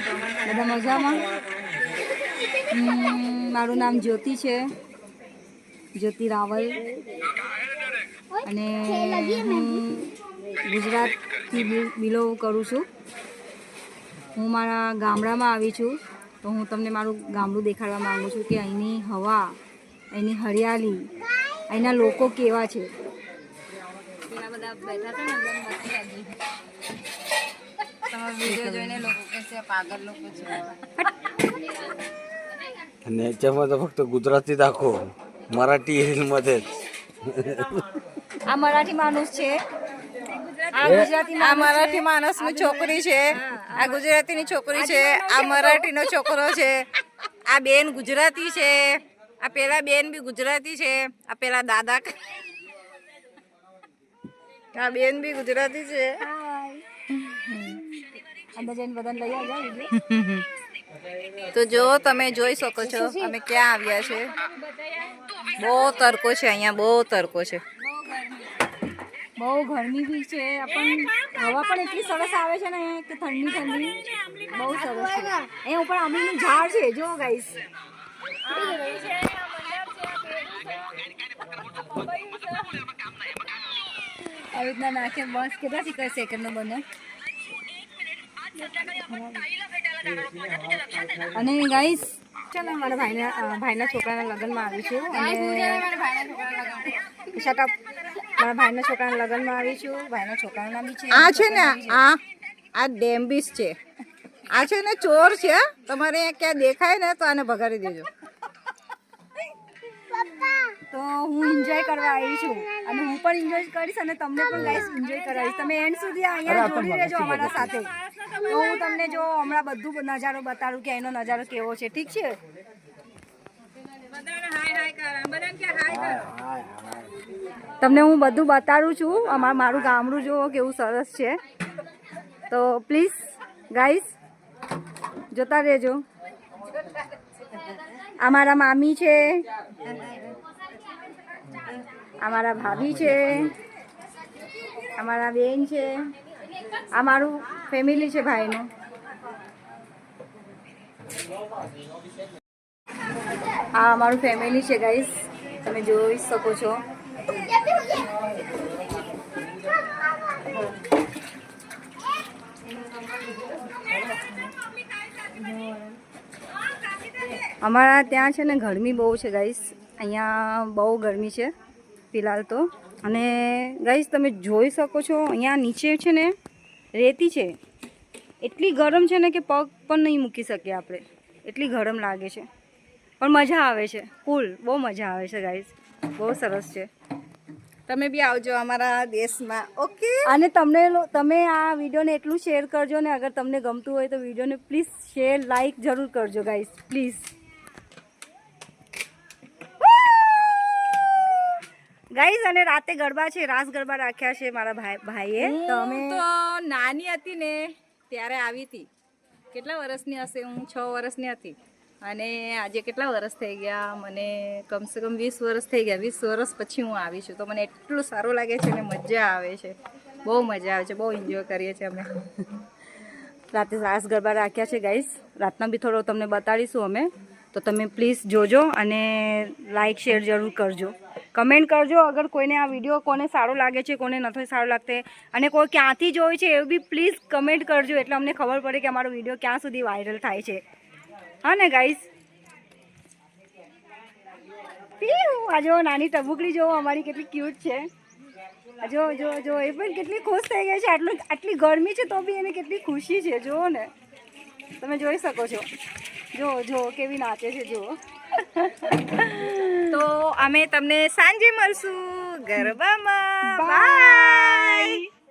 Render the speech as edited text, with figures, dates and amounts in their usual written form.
છો? બધા મજામાં? મારું નામ જ્યોતિ છે, જ્યોતિ રાવલ, અને હું ગુજરાતથી બિલોંગ કરું છું. હું મારા ગામડામાં આવી છું, તો હું તમને મારું ગામડું દેખાડવા માગું છું કે અહીંની હવા, અહીંની હરિયાળી, અહીંના લોકો કેવા છે. પેલા બધા બેઠા છે ને એકદમ મસ્તી લાગી. તમારો વિડીયો જોઈને લોકો કહેશે પાગલ લોકો છે. અને याच्याમાં તો ફક્ત ગુજરાતી દાખવો, મરાઠી मध्ये આ મરાઠી માણસ છે, આ મરાઠી માણસની છોકરી છે, આ ગુજરાતીની છોકરી છે, આ મરાઠીનો છોકરો છે, આ બેન ગુજરાતી છે, આ પેલા બેન બી ગુજરાતી છે, આ પેલા દાદા આ બેન બી ગુજરાતી છે. અંદર જઈને બધાને લઈ આવજો. તો જો તમે જોઈ શકો છો અમે ક્યાં આવ્યા છે. બહુ તડકો છે અહીંયા, બહુ તડકો છે. બહુ ગરમી બી છે, પણ હવા પણ એટલી સરસ આવે છે ને કે ઠંડી ઠંડી, બહુ સરસ છે. અહીંયા ઉપર આંબલીનું ઝાડ છે, જો ગાઈસ. આવી રીતના નાખે બસ. કેટલા સેકન્ડનો બને. અને ગાઈસ છે ને મારા ભાઈના છોકરાના લગ્નમાં આવી છું, અને શટ અપ, મારા ભાઈના છોકરાના લગ્નમાં આવી છું. ભાઈના છોકરાના બી છે. આ છે ને આ ડેમ્બિસ છે, આ છે ને ચોર છે. તમારે અહીંયા ક્યાં દેખાય ને તો આને ભગાડી દેજો. તો હું એન્જોય કરવા આવી છું, અને હું પણ એન્જોય કરીશ, અને તમને પણ ગાઈસ એન્જોય કરાવીશ. તમે એન્ડ સુધી અહીંયા જોડી રહેજો અમારા સાથે. તો હું તમને જો હમણાં બધું નજારો બતાડું કે એનો નજારો કેવો છે. ઠીક છે? તમને હું બધું બતાડું છું. મારું ગામડું જુઓ કેવું સરસ છે. તો પ્લીઝ ગાઈસ જોતા રહેજો. અમારા મામી છે, અમારા ભાભી છે, અમારા બેન છે, આ મારું ફેમિલી છે ભાઈનું. આ અમારું ફેમિલી છે ગાઈસ, તમે જોઈ શકો છો. અમારા ત્યાં છે ને ગરમી બહુ છે ગાઈસ, અહીંયા બહુ ગરમી છે ફિલહાલ તો. અને ગાઈસ તમે જોઈ શકો છો અહીંયા નીચે છે ને રેતી છે, એટલી ગરમ છે ને કે પગ પણ નહીં મૂકી શકીએ આપણે, એટલી ગરમ લાગે છે. પણ મજા આવે છે, કુલ બહુ મજા આવે છે ગાઈસ, બહુ સરસ છે. તમે બી આવજો અમારા દેશમાં. ઓકે. અને તમે આ વિડીયોને એટલું શેર કરજો ને, અગર તમને ગમતું હોય તો વિડીયોને પ્લીઝ શેર લાઈક જરૂર કરજો ગાઈસ, પ્લીઝ. ગાઈસ અને રાતે ગરબા છે, રાસ ગરબા રાખ્યા છે મારા ભાઈએ. તો નાની હતી ને ત્યારે આવી હતી. કેટલા વર્ષની હશે? હું 6 વર્ષની હતી. અને આજે કેટલા વર્ષ થઈ ગયા? મને કમસે કમ 20 વર્ષ થઈ ગયા. 20 વર્ષ પછી હું આવી છું, તો મને એટલું સારું લાગે છે ને મજા આવે છે, બહુ મજા આવે છે, બહુ એન્જોય કરીએ છીએ અમે. રાતે રાસ ગરબા રાખ્યા છે ગાઈસ, રાતના બી થોડો તમને બતાડીશું અમે. તો તમે પ્લીઝ જોજો અને લાઈક શેર જરૂર કરજો, કમેન્ટ કરજો. અગર કોઈને આ વિડીયો કોને સારો લાગે છે, કોને નથી સારો લાગતો, અને કોઈ ક્યાંથી જોઈ છે એવું બી પ્લીઝ કમેન્ટ કરજો, એટલે અમને ખબર પડે કે અમારો વિડીયો ક્યાં સુધી વાયરલ થાય છે. હા ને ગાઈસ? આ જો નાની ટબુકડી જો અમારી કેટલી ક્યુટ છે. જો જો જો એ પણ કેટલી ખુશ થઈ ગઈ છે. આટલી ગરમી છે તો બી એને કેટલી ખુશી છે, જુઓ ને, તમે જોઈ શકો છો. જો જો કેવી નાચે છે, જુઓ. તો અમે તમને સાંજે મળશું ગરબામાં. બાય.